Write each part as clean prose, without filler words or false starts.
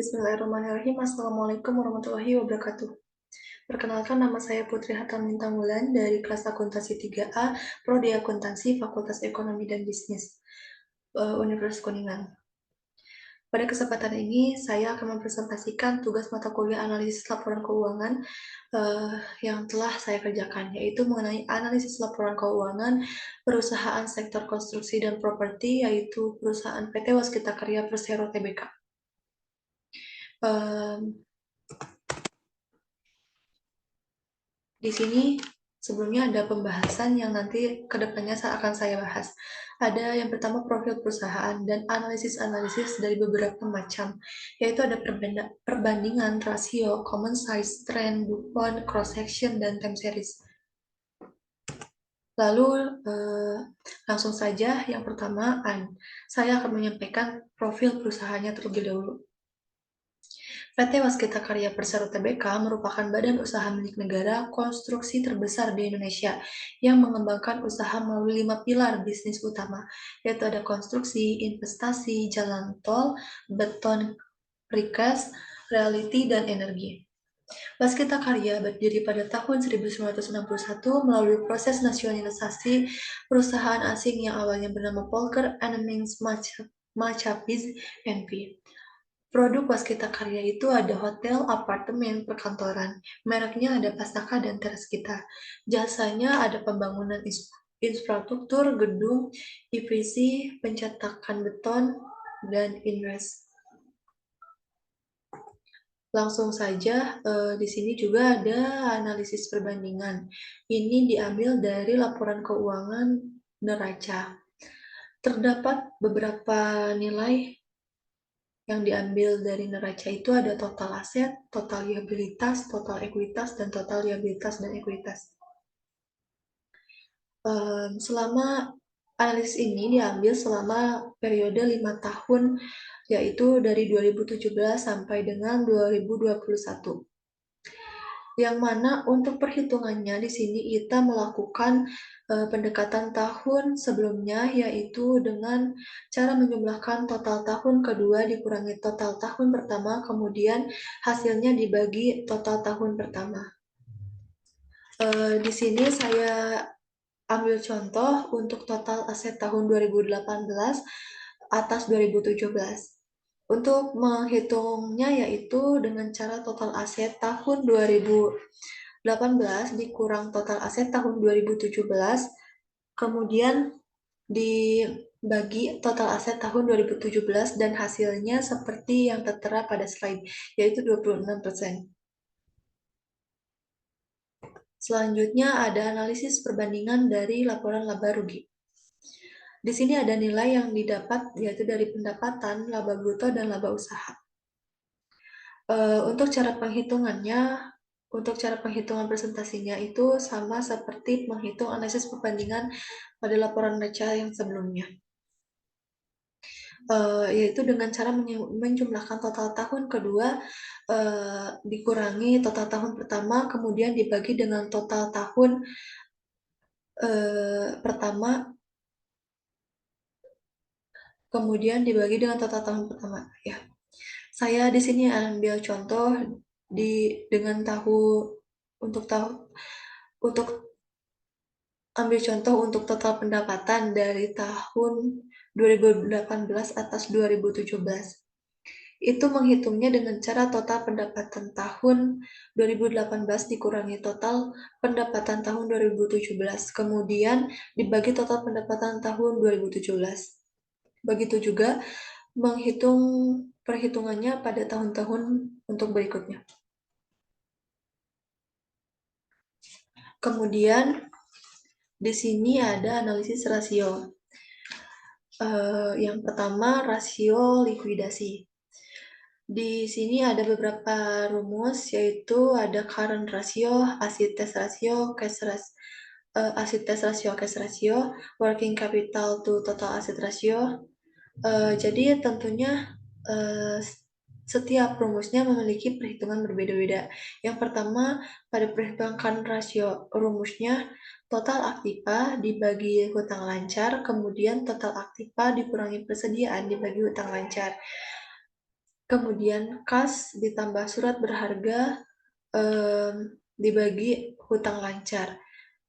Bismillahirrahmanirrahim. Assalamualaikum warahmatullahi wabarakatuh. Perkenalkan, nama saya Putri Hatam Lintang Wulan dari kelas akuntansi 3A, Prodi Akuntansi, Fakultas Ekonomi dan Bisnis, Universitas Kuningan. Pada kesempatan ini, saya akan mempresentasikan tugas mata kuliah analisis laporan keuangan yang telah saya kerjakan, yaitu mengenai analisis laporan keuangan perusahaan sektor konstruksi dan properti, yaitu perusahaan PT Waskita Karya Persero Tbk. Di sini sebelumnya ada pembahasan yang nanti kedepannya akan saya bahas. Ada yang pertama profil perusahaan dan analisis-analisis dari beberapa macam, yaitu ada perbandingan, rasio, common size, trend, DuPont, cross section, dan time series. Lalu langsung saja yang pertama, saya akan menyampaikan profil perusahaannya terlebih dahulu. PT Waskita Karya Persero Tbk merupakan badan usaha milik negara konstruksi terbesar di Indonesia yang mengembangkan usaha melalui 5 pilar bisnis utama, yaitu ada konstruksi, investasi, jalan tol, beton precast, realty, dan energi. Waskita Karya berdiri pada tahun 1961 melalui proses nasionalisasi perusahaan asing yang awalnya bernama Volker Annemiek Machapiz N.V. Produk Waskita Karya itu ada hotel, apartemen, perkantoran. Mereknya ada Pastaka dan Teras Kita. Jasanya ada pembangunan infrastruktur, gedung, EPC, pencetakan beton, dan invest. Langsung saja, di sini juga ada analisis perbandingan. Ini diambil dari laporan keuangan neraca. Terdapat beberapa nilai yang diambil dari neraca itu ada total aset, total liabilitas, total ekuitas, dan total liabilitas dan ekuitas. Selama analisis ini diambil selama periode 5 tahun, yaitu dari 2017 sampai dengan 2021. Yang mana untuk perhitungannya di sini kita melakukan pendekatan tahun sebelumnya, yaitu dengan cara menjumlahkan total tahun kedua dikurangi total tahun pertama, kemudian hasilnya dibagi total tahun pertama. Di sini saya ambil contoh untuk total aset tahun 2018 atas 2017. Untuk menghitungnya yaitu dengan cara total aset tahun 2018 dikurang total aset tahun 2017, kemudian dibagi total aset tahun 2017 dan hasilnya seperti yang tertera pada slide, yaitu 26%. Selanjutnya ada analisis perbandingan dari laporan laba rugi. Di sini ada nilai yang didapat yaitu dari pendapatan, laba bruto, dan laba usaha. Untuk cara penghitungan presentasinya itu sama seperti menghitung analisis perbandingan pada laporan neraca yang sebelumnya. Yaitu dengan cara menjumlahkan total tahun kedua dikurangi total tahun pertama, kemudian dibagi dengan total tahun pertama, kemudian dibagi dengan total tahun pertama. Ya, saya di sini ambil contoh untuk total pendapatan dari tahun 2018 atas 2017. Itu menghitungnya dengan cara total pendapatan tahun 2018 dikurangi total pendapatan tahun 2017, kemudian dibagi total pendapatan tahun 2017. Begitu juga menghitung perhitungannya pada tahun-tahun untuk berikutnya. Kemudian di sini ada analisis rasio. Yang pertama, rasio likuidasi. Di sini ada beberapa rumus, yaitu ada current ratio, acid test ratio, cash ratio, working capital to total asset ratio. Jadi tentunya setiap rumusnya memiliki perhitungan berbeda-beda. Yang pertama, pada perhitungan rasio rumusnya total aktiva dibagi hutang lancar, kemudian total aktiva dikurangi persediaan dibagi hutang lancar. Kemudian kas ditambah surat berharga dibagi hutang lancar.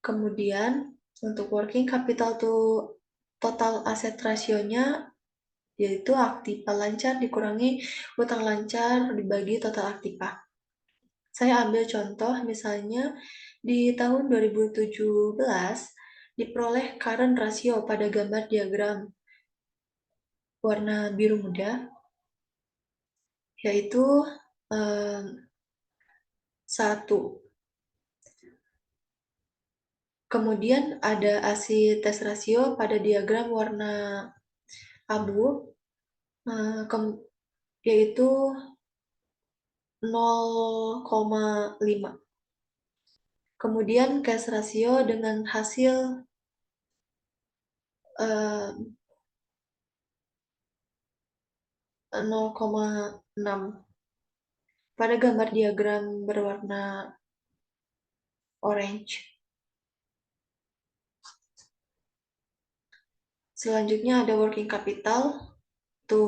Kemudian untuk working capital to total asset rasionya yaitu aktiva lancar dikurangi hutang lancar dibagi total aktiva. Saya ambil contoh misalnya di tahun 2017 diperoleh current ratio pada gambar diagram warna biru muda yaitu 1. Kemudian ada ASI tes rasio pada diagram warna abu yaitu 0,5. Kemudian cash ratio dengan hasil 0,6 pada gambar diagram berwarna orange. Selanjutnya ada working capital to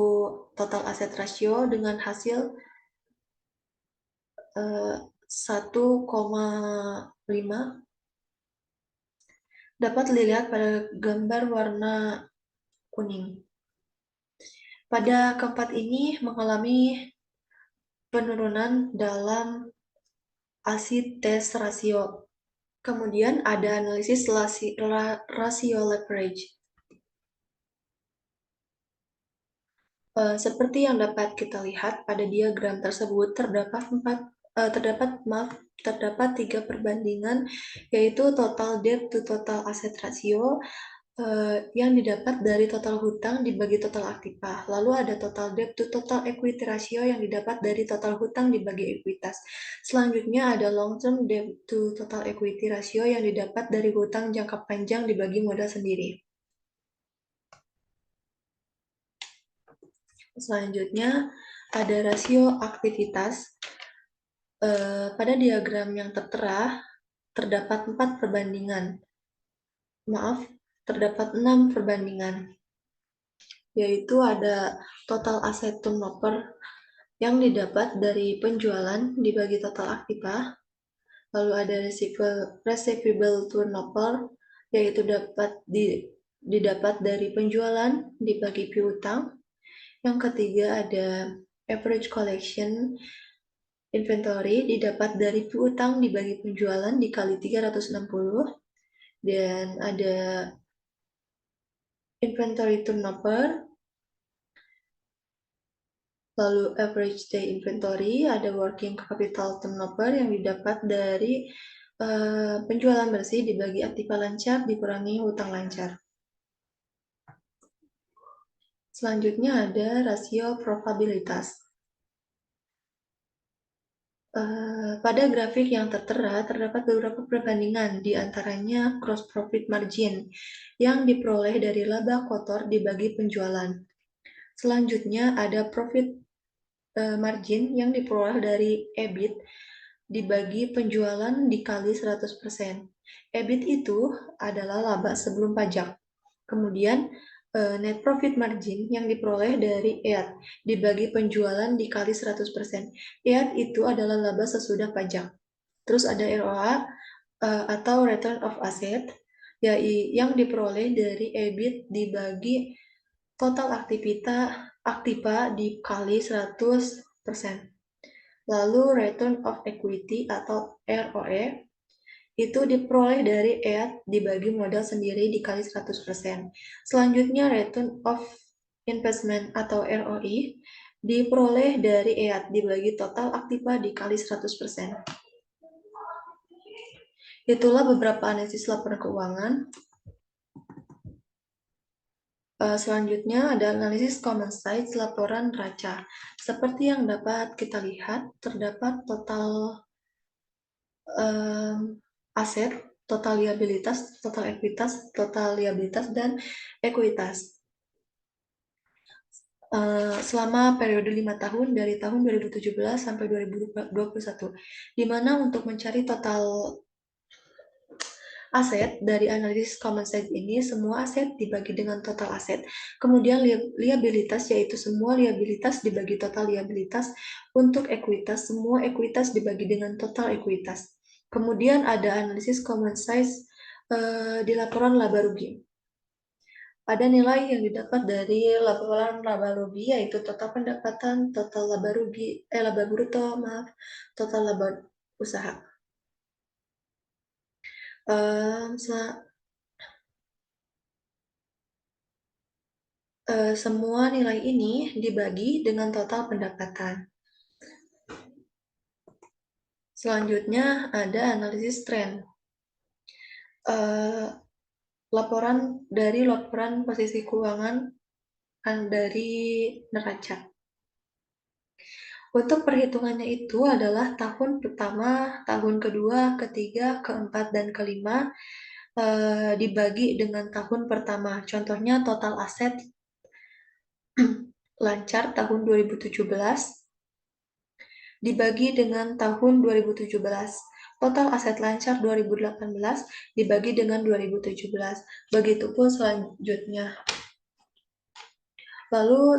total asset ratio dengan hasil 1,5 dapat dilihat pada gambar warna kuning. Pada keempat ini mengalami penurunan dalam ASI tes rasio. Kemudian ada analisis rasio leverage. Seperti yang dapat kita lihat pada diagram tersebut terdapat 3 perbandingan yaitu total debt to total asset ratio yang didapat dari total hutang dibagi total aktiva. Lalu ada total debt to total equity ratio yang didapat dari total hutang dibagi ekuitas. Selanjutnya ada long term debt to total equity ratio yang didapat dari hutang jangka panjang dibagi modal sendiri. Selanjutnya ada rasio aktivitas. Pada diagram yang tertera terdapat 4 perbandingan. Terdapat 6 perbandingan. Yaitu ada total asset turnover yang didapat dari penjualan dibagi total aktiva. Lalu ada receivable turnover yaitu didapat dari penjualan dibagi piutang. Yang ketiga ada average collection inventory didapat dari piutang dibagi penjualan dikali 360 dan ada inventory turnover, lalu average day inventory, ada working capital turnover yang didapat dari penjualan bersih dibagi aktiva lancar dikurangi hutang lancar. Selanjutnya ada rasio probabilitas. Pada grafik yang tertera terdapat beberapa perbandingan, di antaranya gross profit margin yang diperoleh dari laba kotor dibagi penjualan. Selanjutnya ada profit margin yang diperoleh dari EBIT dibagi penjualan dikali 100%. EBIT itu adalah laba sebelum pajak. Kemudian net profit margin yang diperoleh dari EAT dibagi penjualan dikali 100%. EAT itu adalah laba sesudah pajak. Terus ada ROA atau return of asset yang diperoleh dari EBIT dibagi total aktiva dikali 100%. Lalu return of equity atau ROE itu diperoleh dari EAT dibagi modal sendiri dikali 100%. Selanjutnya return of investment atau ROI diperoleh dari EAT dibagi total aktiva dikali 100%. Itulah beberapa analisis laporan keuangan. Selanjutnya ada analisis common size laporan neraca. Seperti yang dapat kita lihat, terdapat total aset, total liabilitas, total ekuitas, total liabilitas, dan ekuitas. Selama periode 5 tahun dari tahun 2017 sampai 2021, di mana untuk mencari total Aset dari analisis common sense ini, semua aset dibagi dengan total aset. Kemudian liabilitas, yaitu semua liabilitas dibagi total liabilitas. Untuk ekuitas, semua ekuitas dibagi dengan total ekuitas. Kemudian ada analisis common size di laporan laba rugi. Ada nilai yang didapat dari laporan laba rugi, yaitu total pendapatan, total laba rugi, laba bruto, total laba usaha. Semua nilai ini dibagi dengan total pendapatan. Selanjutnya ada analisis tren. Laporan posisi keuangan dari neraca. Untuk perhitungannya itu adalah tahun pertama, tahun kedua, ketiga, keempat, dan kelima dibagi dengan tahun pertama. Contohnya total aset lancar tahun 2017 dibagi dengan tahun 2017. Total aset lancar 2018 dibagi dengan 2017. Begitupun selanjutnya. Lalu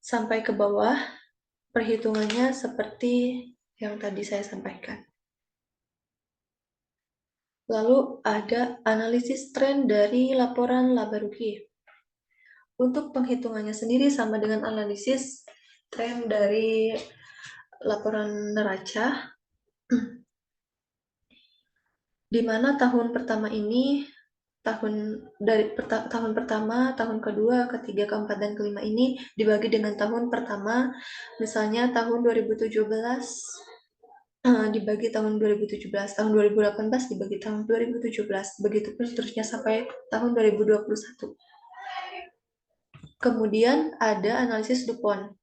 sampai ke bawah, perhitungannya seperti yang tadi saya sampaikan. Lalu ada analisis tren dari laporan laba rugi. Untuk penghitungannya sendiri sama dengan analisis tren dari laporan neraca, di mana tahun pertama ini, tahun pertama, tahun kedua, ketiga, keempat, dan kelima ini dibagi dengan tahun pertama. Misalnya tahun 2017 dibagi tahun 2017, tahun 2018 dibagi tahun 2017, begitupun seterusnya sampai tahun 2021. Kemudian ada analisis DuPont.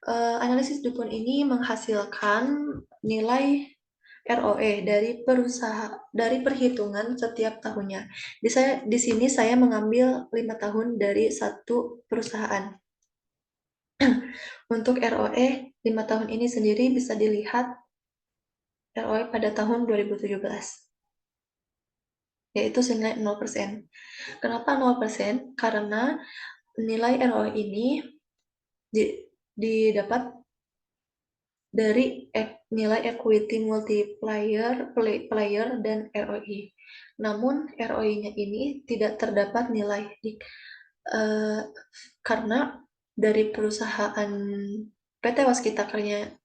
Analisis DuPont ini menghasilkan nilai ROE dari perhitungan setiap tahunnya. Di sini saya mengambil 5 tahun dari satu perusahaan. Untuk ROE 5 tahun ini sendiri bisa dilihat ROE pada tahun 2017, yaitu senilai 0%. Kenapa 0%? Karena nilai ROE ini didapat dari nilai equity multiplier dan ROI. Namun ROI-nya ini tidak terdapat nilai karena dari perusahaan PT Waskita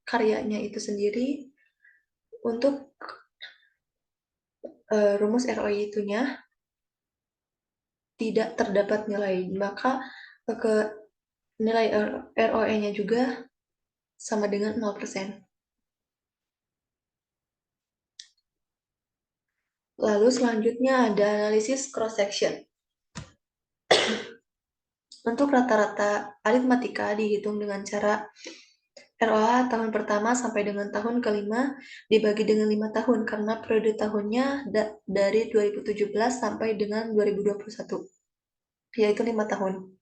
Karyanya itu sendiri, untuk rumus ROI itunya tidak terdapat nilai, maka nilai ROE-nya juga sama dengan 0%. Lalu selanjutnya ada analisis cross-section. Untuk rata-rata aritmatika dihitung dengan cara ROA tahun pertama sampai dengan tahun kelima dibagi dengan 5 tahun, karena periode tahunnya dari 2017 sampai dengan 2021, yaitu 5 tahun.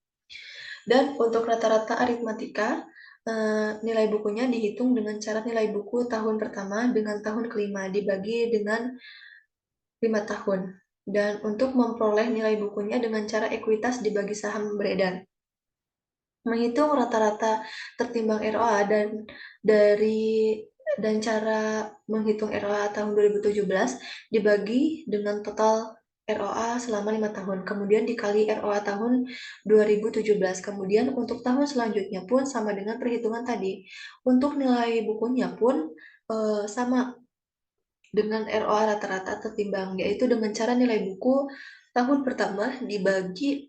Dan untuk rata-rata aritmatika, nilai bukunya dihitung dengan cara nilai buku tahun pertama dengan tahun kelima dibagi dengan 5 tahun. Dan untuk memperoleh nilai bukunya dengan cara ekuitas dibagi saham beredar. Menghitung rata-rata tertimbang ROA dan cara menghitung ROA tahun 2017 dibagi dengan total ROA selama 5 tahun, kemudian dikali ROA tahun 2017. Kemudian untuk tahun selanjutnya pun sama dengan perhitungan tadi. Untuk nilai bukunya pun sama dengan ROA rata-rata tertimbang, yaitu dengan cara nilai buku tahun pertama dibagi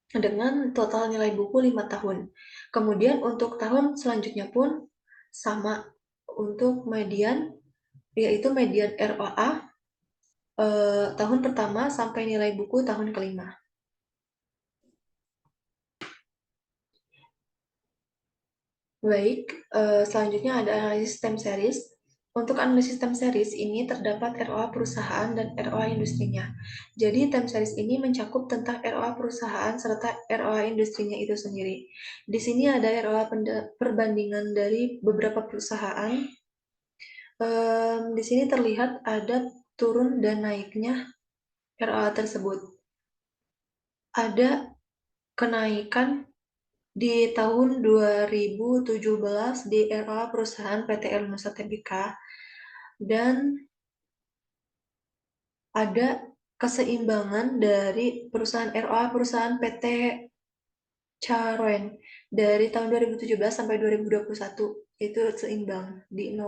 dengan total nilai buku 5 tahun. Kemudian untuk tahun selanjutnya pun sama untuk median, yaitu median ROA tahun pertama sampai nilai buku tahun kelima. Baik, selanjutnya ada analisis time series. Untuk analisis time series ini terdapat ROA perusahaan dan ROA industrinya. Jadi time series ini mencakup tentang ROA perusahaan serta ROA industrinya itu sendiri. Di sini ada ROA perbandingan dari beberapa perusahaan Di sini terlihat ada turun dan naiknya ROA tersebut. Ada kenaikan di tahun 2017 di ROA perusahaan PT Nusa Tbk dan ada keseimbangan dari perusahaan ROA perusahaan PT Caroen dari tahun 2017 sampai 2021 itu seimbang di 0%.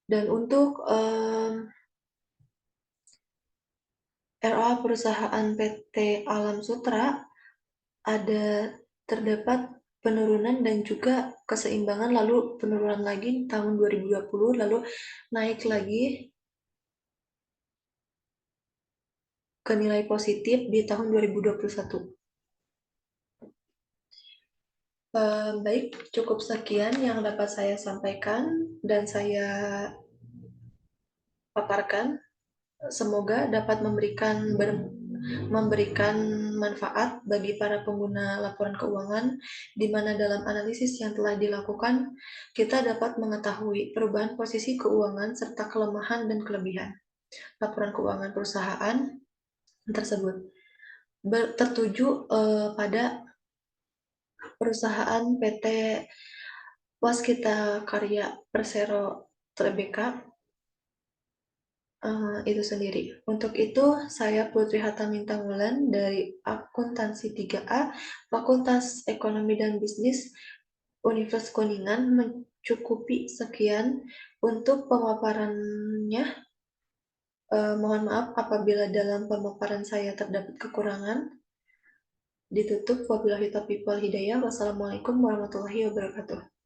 Dan untuk ROA perusahaan PT Alam Sutra ada terdapat penurunan dan juga keseimbangan, lalu penurunan lagi tahun 2020, lalu naik lagi ke nilai positif di tahun 2021. Baik, cukup sekian yang dapat saya sampaikan dan saya paparkan. Semoga dapat memberikan manfaat bagi para pengguna laporan keuangan, di mana dalam analisis yang telah dilakukan, kita dapat mengetahui perubahan posisi keuangan serta kelemahan dan kelebihan laporan keuangan perusahaan tersebut. Tertuju pada perusahaan PT Waskita Karya Persero Tbk itu sendiri. Untuk itu, saya Putri Hatta Wulan dari Akuntansi 3A, Fakultas Ekonomi dan Bisnis Universitas Kuningan mencukupi sekian untuk pemaparannya. Mohon maaf apabila dalam pemaparan saya terdapat kekurangan. Ditutup. Wabillahi taufiq wal hidayah. Wassalamualaikum warahmatullahi wabarakatuh.